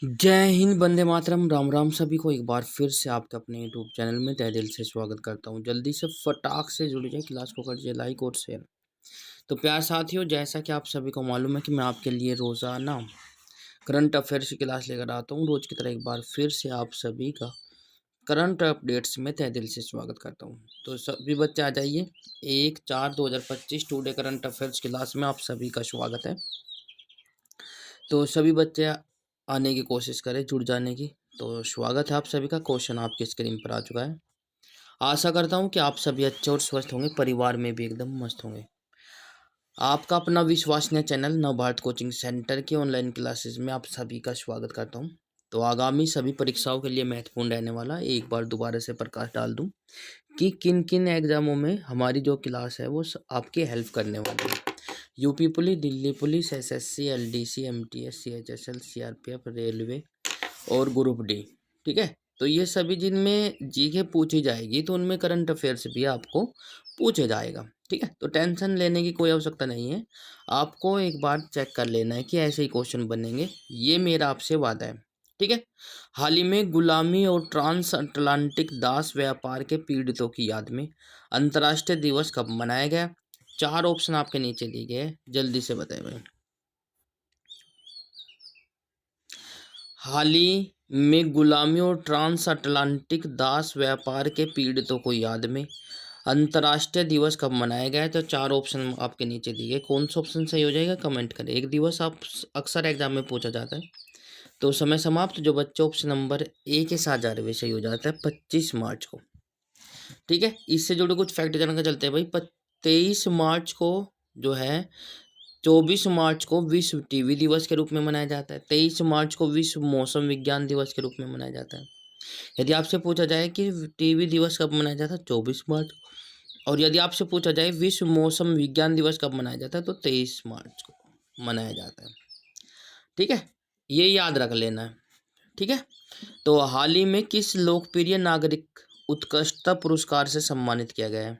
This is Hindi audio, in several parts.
जय हिंद, वंदे मातरम, राम राम। सभी को एक बार फिर से आपके अपने यूट्यूब चैनल में तहे दिल से स्वागत करता हूं। जल्दी से फटाक से जुड़ जाए, क्लास को कर दीजिए लाइक और शेयर। तो प्यार साथियों, जैसा कि आप सभी को मालूम है कि मैं आपके लिए रोज़ाना करंट अफेयर्स की क्लास लेकर आता हूं। रोज़ की तरह एक बार फिर से आप सभी का करंट अपडेट्स में तहे दिल से स्वागत करता हूँ। तो सभी बच्चे आ जाइए, 1/4/2025 टुडे करंट अफेयर्स क्लास में आप सभी का स्वागत है। तो सभी बच्चे आने की कोशिश करें, जुड़ जाने की। तो स्वागत है आप सभी का। क्वेश्चन आपकी स्क्रीन पर आ चुका है। आशा करता हूँ कि आप सभी अच्छे और स्वस्थ होंगे, परिवार में भी एकदम मस्त होंगे। आपका अपना विश्वसनीय चैनल नवभारत कोचिंग सेंटर की ऑनलाइन क्लासेस में आप सभी का स्वागत करता हूँ। तो आगामी सभी परीक्षाओं के लिए महत्वपूर्ण रहने वाला एक बार दोबारा से प्रकाश डाल दूँ कि किन किन एग्जामों में हमारी जो क्लास है वो आपकी हेल्प करने वाली है। UP police, Delhi police, SSC, LDC, MTS, CHSL, CRPF, railway और ग्रुप डी। ठीक है, तो ये सभी जिनमें जीके पूछी जाएगी तो उनमें करंट अफेयर्स भी आपको पूछे जाएगा। ठीक है, तो टेंशन लेने की कोई आवश्यकता नहीं है। आपको एक बार चेक कर लेना है कि ऐसे ही क्वेश्चन बनेंगे, ये मेरा आपसे वादा है। ठीक है, हाल ही में गुलामी और ट्रांस अटलांटिक दास व्यापार के पीड़ितों की याद में अंतर्राष्ट्रीय दिवस कब मनाया गया? 4 ऑप्शन आपके नीचे दिए गए हैं, जल्दी से बताएं भाई। हाल ही में गुलामी और ट्रांस अटलांटिक दास व्यापार के पीड़ितों को याद में अंतर्राष्ट्रीय दिवस कब मनाया गया है? तो 4 ऑप्शन आपके नीचे दिए गए, कौन सा ऑप्शन सही हो जाएगा कमेंट करें। एक दिवस आप अक्सर एग्जाम में पूछा जाता है। तो समय समाप्त। जो बच्चे ऑप्शन नंबर ए के साथ जा रहे हैं सही हो जाता है 25 मार्च को। ठीक है, इससे जुड़े कुछ फैक्ट जानकर चलते हैं भाई। 23 मार्च को जो है, 24 मार्च को विश्व टीवी दिवस के रूप में मनाया जाता है। 23 मार्च को विश्व मौसम विज्ञान दिवस के रूप में मनाया जाता है। यदि आपसे पूछा जाए कि टीवी दिवस कब मनाया जाता है, 24 मार्च को। और यदि आपसे पूछा जाए विश्व मौसम विज्ञान दिवस कब मनाया जाता है, तो 23 मार्च को मनाया जाता है। ठीक है, ये याद रख लेना है। ठीक है, तो हाल ही में किस लोकप्रिय नागरिक उत्कृष्टता पुरस्कार से सम्मानित किया गया है?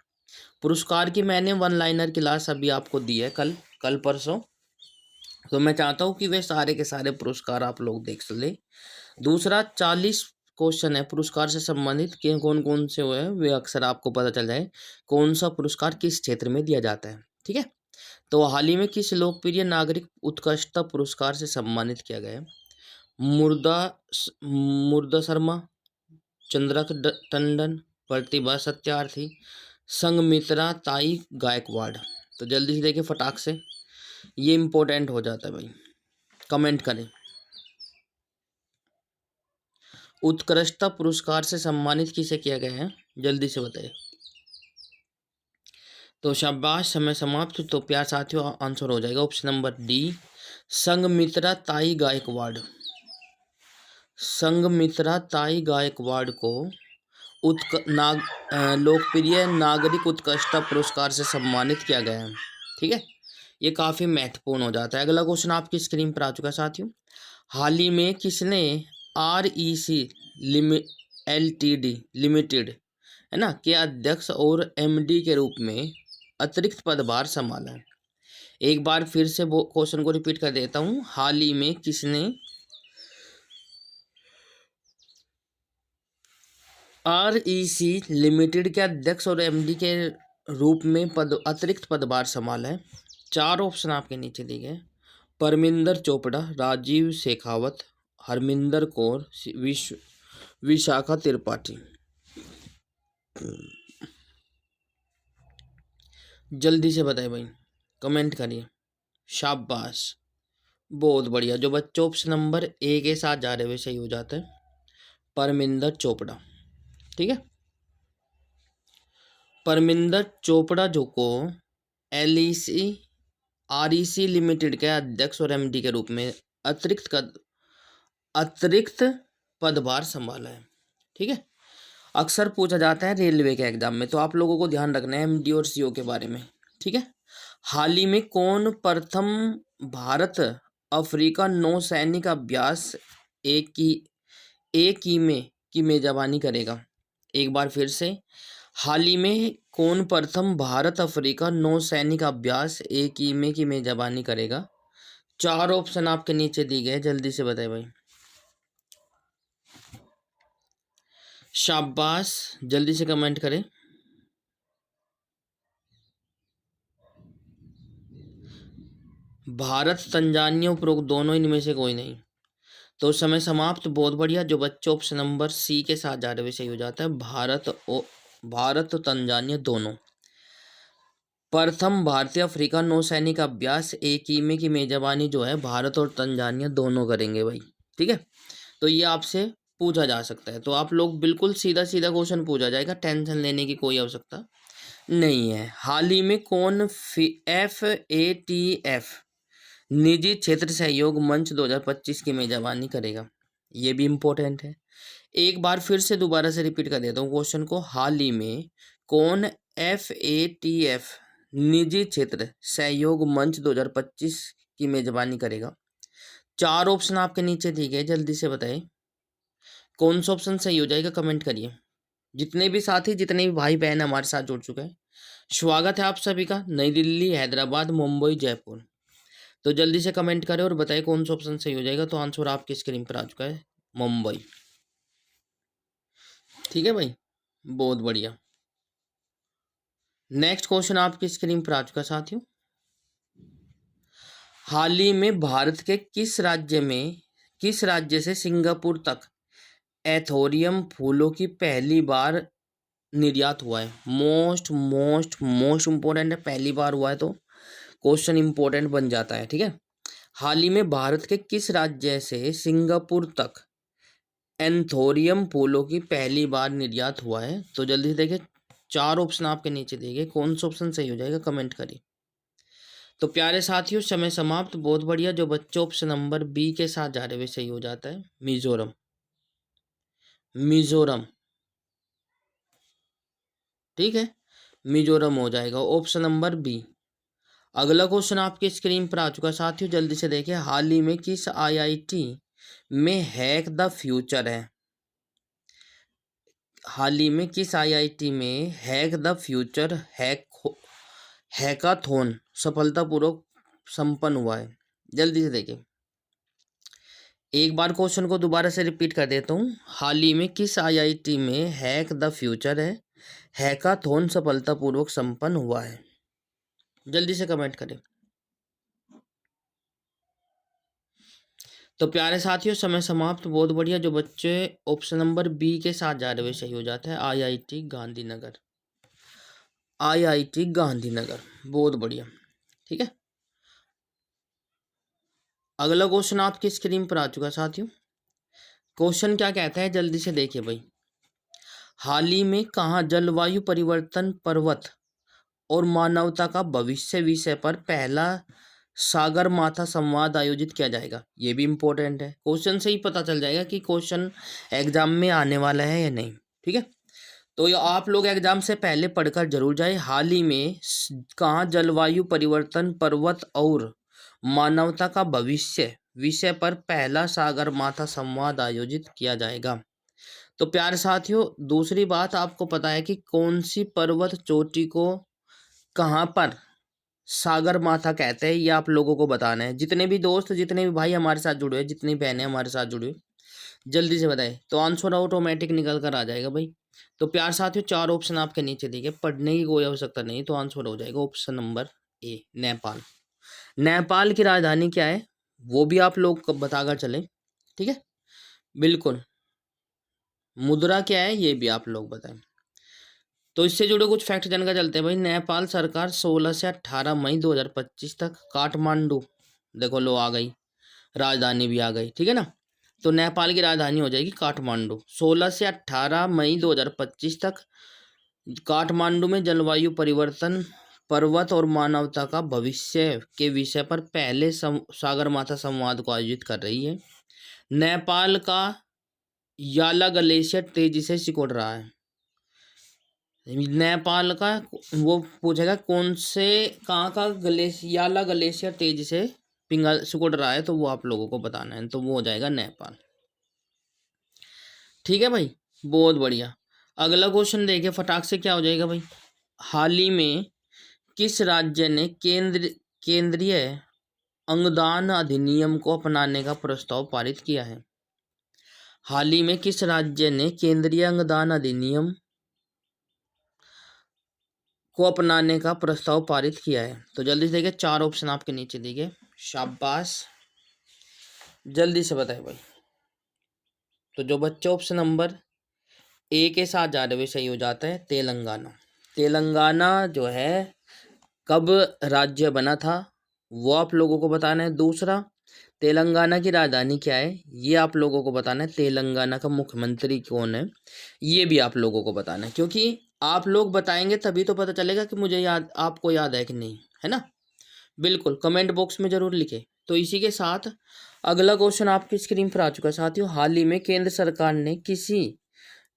पुरस्कार की मैंने वन लाइनर क्लास अभी आपको दी है, कल कल परसों। तो मैं चाहता हूँ कि वे सारे के सारे पुरस्कार आप लोग देख ले। दूसरा, 40 क्वेश्चन है पुरस्कार से संबंधित कि कौन कौन से हुए हैं, वे अक्सर आपको पता चल जाए कौन सा पुरस्कार किस क्षेत्र में दिया जाता है। ठीक है, तो हाल ही में किस लोकप्रिय नागरिक उत्कृष्टता पुरस्कार से सम्मानित किया गया है? मुर्दा मुर्दा शर्मा, चंद्रक टंडन, प्रतिभा सत्यार्थी, संगमित्रा ताई गायकवाड़। तो जल्दी से देखिए फटाक से, ये इम्पोर्टेंट हो जाता है भाई। कमेंट करें, उत्कृष्टता पुरस्कार से सम्मानित किसे किया गया है, जल्दी से बताइए। तो शाबाश, समय समाप्त। तो प्यार साथियों, आंसर हो जाएगा ऑप्शन नंबर डी, संगमित्रा ताई गायकवाड़। संगमित्रा ताई गायकवाड़ को लोकप्रिय नागरिक उत्कृष्टता पुरस्कार से सम्मानित किया गया है। ठीक है, ये काफ़ी महत्वपूर्ण हो जाता है। अगला क्वेश्चन आपकी स्क्रीन पर आ चुका है साथियों। हाल ही में किसने REC LTD लिमिटेड है ना के अध्यक्ष और MD के रूप में अतिरिक्त पदभार संभाला है? एक बार फिर से वो क्वेश्चन को रिपीट कर देता हूँ। हाल ही में किसने REC लिमिटेड के अध्यक्ष और MD के रूप में अतिरिक्त पदभार संभाला है? 4 ऑप्शन आपके नीचे दिए गए। परमिंदर चोपड़ा, राजीव शेखावत, हरमिंदर कौर, विशाखा त्रिपाठी। जल्दी से बताइए भाई, कमेंट करिए। शाबाश, बहुत बढ़िया। जो बच्चे ऑप्शन नंबर ए के साथ जा रहे हुए सही हो जाता है, परमिंदर चोपड़ा। ठीक है, परमिंदर चोपड़ा जो को REC लिमिटेड के अध्यक्ष और MD के रूप में अतिरिक्त पदभार संभाला है। ठीक है, अक्सर पूछा जाता है रेलवे के एग्जाम में, तो आप लोगों को ध्यान रखना है MD और CO के बारे में। ठीक है, हाल ही में कौन प्रथम भारत अफ्रीका नौसैनिक अभ्यास एक की मेजबानी करेगा? एक बार फिर से, हाल ही में कौन प्रथम भारत अफ्रीका नौसैनिक अभ्यास की मेजबानी करेगा? 4 ऑप्शन आपके नीचे दिए गए, जल्दी से बताए भाई। शाबाश, जल्दी से कमेंट करें। भारत, तंजानिया, उपरोक्त दोनों, इनमें से कोई नहीं। तो समय समाप्त। बहुत बढ़िया। जो बच्चे ऑप्शन नंबर सी के साथ जा रहे हुए सही हो जाता है। भारत और तंजानिया दोनों। प्रथम भारतीय अफ्रीका नौसैनिक अभ्यास एकीमे की मेजबानी जो है भारत और तंजानिया दोनों करेंगे भाई। ठीक है, तो ये आपसे पूछा जा सकता है। तो आप लोग बिल्कुल सीधा सीधा क्वेश्चन पूछा जाएगा, टेंशन लेने की कोई आवश्यकता नहीं है। हाल ही में कौन FATF निजी क्षेत्र सहयोग मंच 2025 की मेजबानी करेगा? ये भी इम्पोर्टेंट है। एक बार फिर से दोबारा से रिपीट कर देता हूँ क्वेश्चन को। हाल ही में कौन FATF निजी क्षेत्र सहयोग मंच 2025 की मेजबानी करेगा? 4 ऑप्शन आपके नीचे दिए गए, जल्दी से बताएं कौन सा ऑप्शन सही हो जाएगा, कमेंट करिए। जितने भी साथी, जितने भी भाई बहन हमारे साथ जुड़ चुके हैं, स्वागत है आप सभी का। नई दिल्ली, हैदराबाद, मुंबई, जयपुर। तो जल्दी से कमेंट करें और बताएं कौन सा ऑप्शन सही हो जाएगा। तो आंसर आपकी स्क्रीन पर आ चुका है, मुंबई। ठीक है भाई, बहुत बढ़िया। नेक्स्ट क्वेश्चन आपकी स्क्रीन पर आ चुका है साथियों। हाल ही में भारत के किस राज्य से सिंगापुर तक एथोरियम फूलों की पहली बार निर्यात हुआ है? मोस्ट मोस्ट मोस्ट इम्पोर्टेंट है। पहली बार हुआ है तो क्वेश्चन इंपॉर्टेंट बन जाता है। ठीक है, हाल ही में भारत के किस राज्य से सिंगापुर तक एंथोरियम फूलों की पहली बार निर्यात हुआ है? तो जल्दी से देखिए, 4 ऑप्शन आपके नीचे दिए गए, कौन सा ऑप्शन सही हो जाएगा, कमेंट करिए। तो प्यारे साथियों, समय समाप्त। बहुत बढ़िया। जो बच्चे ऑप्शन नंबर बी के साथ जा रहे हुए सही हो जाता है, मिजोरम। मिजोरम, ठीक है, मिजोरम हो जाएगा ऑप्शन नंबर बी। अगला क्वेश्चन आपकी स्क्रीन पर आ चुका है साथियों, जल्दी से देखिए। हाल ही में किस IIT में हैक द फ्यूचर है? हाल ही में किस IIT में हैक द फ्यूचर हैकाथॉन सफलतापूर्वक संपन्न हुआ है? जल्दी से देखिए, एक बार क्वेश्चन को दोबारा से रिपीट कर देता हूँ। हाल ही में किस IIT में हैक द फ्यूचर है हैकाथॉन सफलतापूर्वक संपन्न हुआ है? जल्दी से कमेंट करें। तो प्यारे साथियों, समय समाप्त। बहुत बढ़िया। जो बच्चे ऑप्शन नंबर बी के साथ जा रहे हुए सही हो जाता है, IIT गांधीनगर। IIT गांधीनगर, बहुत बढ़िया। ठीक है, अगला क्वेश्चन आपकी स्क्रीन पर आ चुका है साथियों। क्वेश्चन क्या कहता है, जल्दी से देखिए भाई। हाल ही में कहाँ जलवायु परिवर्तन, पर्वत और मानवता का भविष्य विषय पर पहला सागरमाथा संवाद आयोजित किया जाएगा? ये भी इम्पोर्टेंट है। क्वेश्चन से ही पता चल जाएगा कि क्वेश्चन एग्जाम में आने वाला है या नहीं। ठीक है, तो ये आप लोग एग्जाम से पहले पढ़कर जरूर जाए। हाल ही में कहाँ जलवायु परिवर्तन, पर्वत और मानवता का भविष्य विषय पर पहला सागरमाथा संवाद आयोजित किया जाएगा? तो प्यारे साथियों, दूसरी बात आपको पता है कि कौन सी पर्वत चोटी को कहाँ पर सागरमाथा कहते हैं, ये आप लोगों को बताना है। जितने भी दोस्त, जितने भी भाई हमारे साथ जुड़े हैं, जितनी बहनें हमारे साथ जुड़ी हुई, जल्दी से बताएं तो आंसर ऑटोमेटिक निकल कर आ जाएगा भाई। तो प्यार साथियों, 4 ऑप्शन आपके नीचे दिए, पढ़ने की कोई आवश्यकता नहीं, तो आंसर हो जाएगा option number A, Nepal. Nepal की राजधानी क्या है वो भी आप लोग को बताकर चले। ठीक है, बिल्कुल। मुद्रा क्या है ये भी आप लोग बताएं। तो इससे जुड़े कुछ फैक्ट जानकर चलते हैं भाई। नेपाल सरकार 16 से 18 मई 2025 तक काठमांडू, देखो लो आ गई, राजधानी भी आ गई। ठीक है ना, तो नेपाल की राजधानी हो जाएगी काठमांडू। 16 से 18 मई 2025 तक काठमांडू में जलवायु परिवर्तन, पर्वत और मानवता का भविष्य के विषय पर पहले सागरमाथा संवाद को आयोजित कर रही है। नेपाल का याला ग्लेशियर तेजी से सिकुड़ रहा है। नेपाल का वो पूछेगा कौन से कहाँ का याला ग्लेशियर तेजी से पिघल सिकुड़ रहा है, तो वो आप लोगों को बताना है, तो वो हो जाएगा नेपाल। ठीक है भाई, बहुत बढ़िया। अगला क्वेश्चन देखिए फटाक से, क्या हो जाएगा भाई। हाल ही में किस राज्य ने केंद्रीय अंगदान अधिनियम को अपनाने का प्रस्ताव पारित किया है? हाल ही में किस राज्य ने केंद्रीय अंगदान अधिनियम को अपनाने का प्रस्ताव पारित किया है? तो जल्दी से देखिए, 4 ऑप्शन आपके नीचे दिए गए। शाबाश, जल्दी से बताए भाई। तो जो बच्चे ऑप्शन नंबर ए के साथ जा रहे हुए सही हो जाता है तेलंगाना। तेलंगाना जो है कब राज्य बना था वो आप लोगों को बताना है। दूसरा, तेलंगाना की राजधानी क्या है ये आप लोगों को बताना है। तेलंगाना का मुख्यमंत्री कौन है ये भी आप लोगों को बताना है, क्योंकि आप लोग बताएंगे तभी तो पता चलेगा कि मुझे याद, आपको याद है कि नहीं, है ना। बिल्कुल कमेंट बॉक्स में जरूर लिखे। तो इसी के साथ अगला क्वेश्चन आपकी स्क्रीन पर आ चुका है साथियों। हाल ही में केंद्र सरकार ने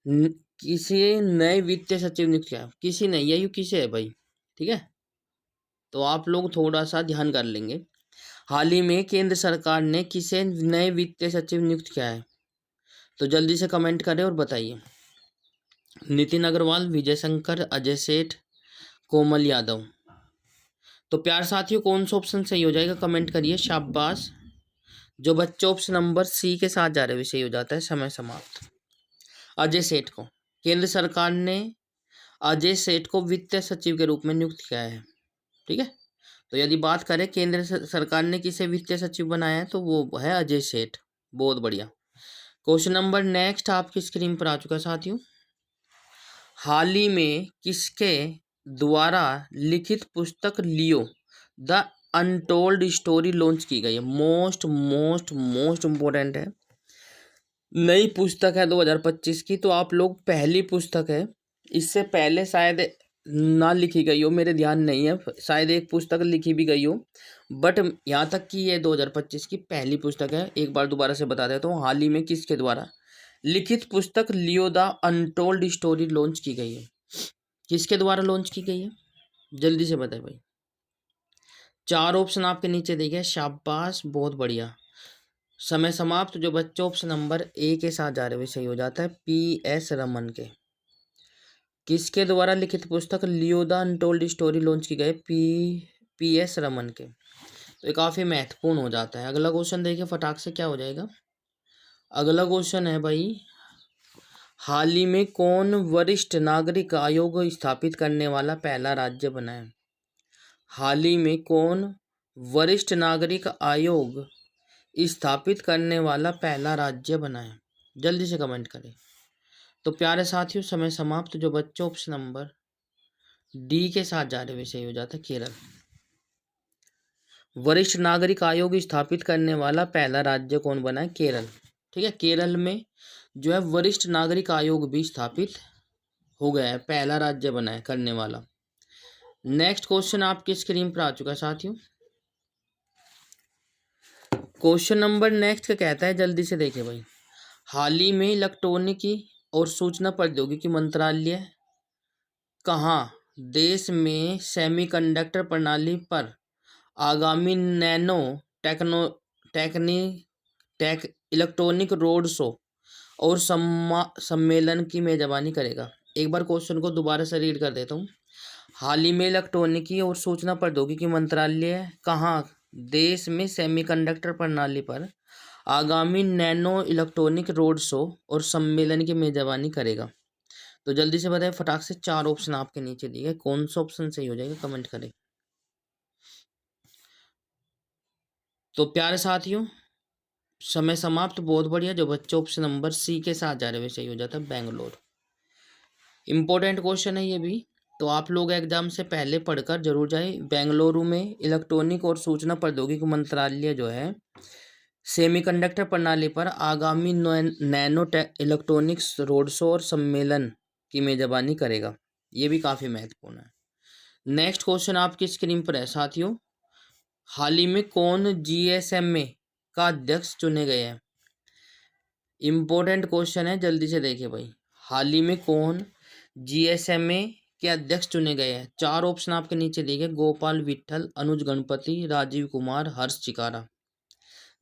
न, किसी नए वित्तीय सचिव नियुक्त किया। किसी नहीं, यही किसे है भाई, ठीक है। तो आप लोग थोड़ा सा ध्यान कर लेंगे। हाल ही में केंद्र सरकार ने किसे नए वित्तीय सचिव नियुक्त किया है? तो जल्दी से कमेंट करें और बताइए। नितिन अग्रवाल, विजय शंकर, अजय सेठ, कोमल यादव। तो प्यार साथियों कौन सा ऑप्शन सही हो जाएगा कमेंट करिए। शाबाश, जो बच्चे ऑप्शन नंबर सी के साथ जा रहे हैं सही हो जाता है। समय समाप्त। अजय सेठ को केंद्र सरकार ने अजय सेठ को वित्तीय सचिव के रूप में नियुक्त किया है, ठीक है। तो यदि बात करें केंद्र सरकार ने किसे वित्तीय सचिव बनाया है तो वो है अजय सेठ। बहुत बढ़िया। क्वेश्चन नंबर नेक्स्ट आपकी स्क्रीन पर आ चुका है साथियों। हाल ही में किसके द्वारा लिखित पुस्तक Leo the untold story launch की गई है? मोस्ट मोस्ट मोस्ट इम्पोर्टेंट है। नई पुस्तक है 2025 की। तो आप लोग, पहली पुस्तक है, इससे पहले शायद ना लिखी गई हो, मेरे ध्यान नहीं है, शायद एक पुस्तक लिखी भी गई हो, बट यहाँ तक कि ये 2025 की पहली पुस्तक है। एक बार दोबारा से बता देता हूँ, हाल ही में किसके द्वारा लिखित पुस्तक Leo the untold story launch की गई है? किसके द्वारा लॉन्च की गई है? जल्दी से बताए भाई। 4 ऑप्शन आपके नीचे दिए। शाबाश, बहुत बढ़िया। समय समाप्त। जो बच्चे ऑप्शन नंबर ए के साथ जा रहे हुए सही हो जाता है PS रमन के। किसके द्वारा लिखित पुस्तक Leo the untold story launch की गई? PS रमन के। तो ये काफ़ी महत्वपूर्ण हो जाता है। अगला क्वेश्चन देखिए फटाक से क्या हो जाएगा। अगला क्वेश्चन है भाई, हाल ही में कौन वरिष्ठ नागरिक आयोग स्थापित करने वाला पहला राज्य बना है? हाल ही में कौन वरिष्ठ नागरिक आयोग स्थापित करने वाला पहला राज्य बना है? जल्दी से कमेंट करें। तो प्यारे साथियों समय समाप्त। जो बच्चे ऑप्शन नंबर डी के साथ जा रहे हुए सही हो जाता है केरल। वरिष्ठ नागरिक आयोग स्थापित करने वाला पहला राज्य कौन बना है? केरल, ठीक है। केरल में जो है वरिष्ठ नागरिक आयोग भी स्थापित हो गया है, पहला राज्य बना है करने वाला। नेक्स्ट क्वेश्चन आपकी स्क्रीन पर आ चुका है साथियों। क्वेश्चन नंबर नेक्स्ट का कहता है, जल्दी से देखें भाई। हाल ही में इलेक्ट्रॉनिकी और सूचना प्रौद्योगिकी मंत्रालय कहाँ देश में सेमीकंडक्टर प्रणाली पर आगामी nano techno techni tech electronic road show और सम्मेलन की मेजबानी करेगा? एक बार क्वेश्चन को दोबारा से रीड कर देता हूँ। हाल ही में इलेक्ट्रॉनिकी और सूचना प्रौद्योगिकी मंत्रालय कहाँ देश में सेमीकंडक्टर प्रणाली पर आगामी नैनो इलेक्ट्रॉनिक रोड शो और सम्मेलन की मेजबानी करेगा? तो जल्दी से बताएं फटाक से। 4 ऑप्शन आपके नीचे दिए गए, कौन सा ऑप्शन सही हो जाएगा कमेंट करें। तो प्यारे साथियों समय समाप्त। बहुत बढ़िया। जो बच्चे ऑप्शन नंबर सी के साथ जा रहे हैं सही हो जाता है बेंगलोर। इंपॉर्टेंट क्वेश्चन है ये भी, तो आप लोग एग्जाम से पहले पढ़कर जरूर जाए। बेंगलुरु में इलेक्ट्रॉनिक और सूचना प्रौद्योगिकी मंत्रालय जो है सेमीकंडक्टर प्रणाली पर आगामी नैनो इलेक्ट्रॉनिक्स रोड शो और सम्मेलन की मेजबानी करेगा। ये भी काफ़ी महत्वपूर्ण है। नेक्स्ट क्वेश्चन आपकी स्क्रीन पर है साथियों। हाल ही में कौन GSMA का अध्यक्ष चुने गए हैं? इंपॉर्टेंट क्वेश्चन है, जल्दी से देखिए भाई। हाल ही में कौन GSMA के अध्यक्ष चुने गए हैं? 4 ऑप्शन आपके नीचे दिए गए। गोपाल विट्ठल, अनुज गणपति, राजीव कुमार, हर्ष चिकारा।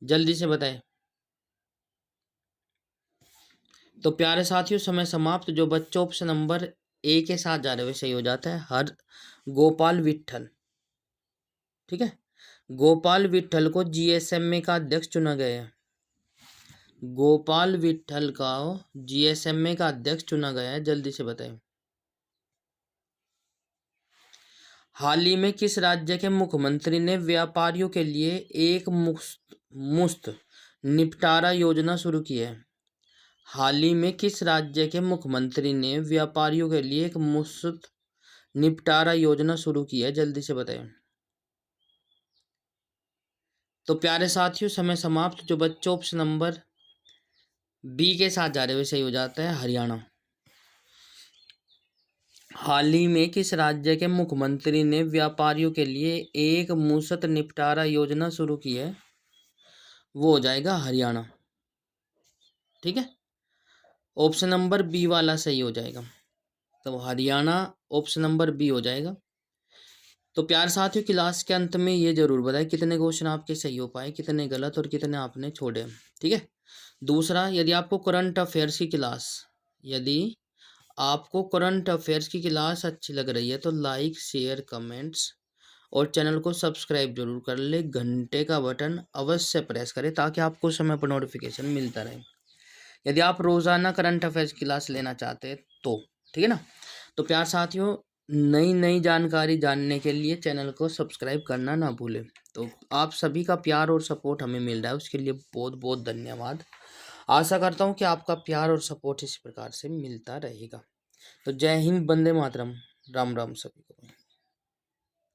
जल्दी से बताएं। तो प्यारे साथियों समय समाप्त। जो बच्चों ऑप्शन नंबर ए के साथ जा रहे हुए सही हो जाता है हर गोपाल विट्ठल, ठीक है। गोपाल विट्ठल को GSMA का अध्यक्ष चुना गया है। गोपाल विट्ठल का जीएसएमए का अध्यक्ष चुना गया है, जल्दी से बताएं। हाल ही में किस राज्य के मुख्यमंत्री ने व्यापारियों के लिए एक मुफ्त निपटारा योजना शुरू की है? हाल ही में किस राज्य के मुख्यमंत्री ने व्यापारियों के लिए एक मुफ्त निपटारा योजना शुरू की है, जल्दी से बताएं। तो प्यारे साथियों, समय समाप्त। जो बच्चों ऑप्शन नंबर बी के साथ जा रहे हुए सही हो जाता है, हरियाणा। हाल ही में किस राज्य के मुख्यमंत्री ने व्यापारियों के लिए एक मुफ्त निपटारा योजना शुरू की है? वो हो जाएगा हरियाणा। ठीक है, ऑप्शन नंबर बी वाला सही हो जाएगा। तो हरियाणा ऑप्शन नंबर बी हो जाएगा। तो प्यार साथियों, क्लास के अंत में ये जरूर बताएं कितने क्वेश्चन आपके सही हो पाए, कितने गलत और कितने आपने छोड़े। ठीक है। दूसरा, यदि आपको करंट अफेयर्स की क्लास अच्छी लग रही है तो लाइक शेयर कमेंट्स और चैनल को सब्सक्राइब जरूर कर ले। घंटे का बटन अवश्य प्रेस करें ताकि आपको समय पर नोटिफिकेशन मिलता रहे। यदि आप रोज़ाना करंट अफेयर्स की क्लास लेना चाहते हैं तो ठीक है ना। तो प्यार साथियों, नई नई जानकारी जानने के लिए चैनल को सब्सक्राइब करना ना भूलें। तो आप सभी का प्यार और सपोर्ट हमें मिल रहा है, उसके लिए बहुत बहुत धन्यवाद। आशा करता हूँ कि आपका प्यार और सपोर्ट इस प्रकार से मिलता रहेगा। तो जय हिंद, वंदे मातरम, राम राम सभी को।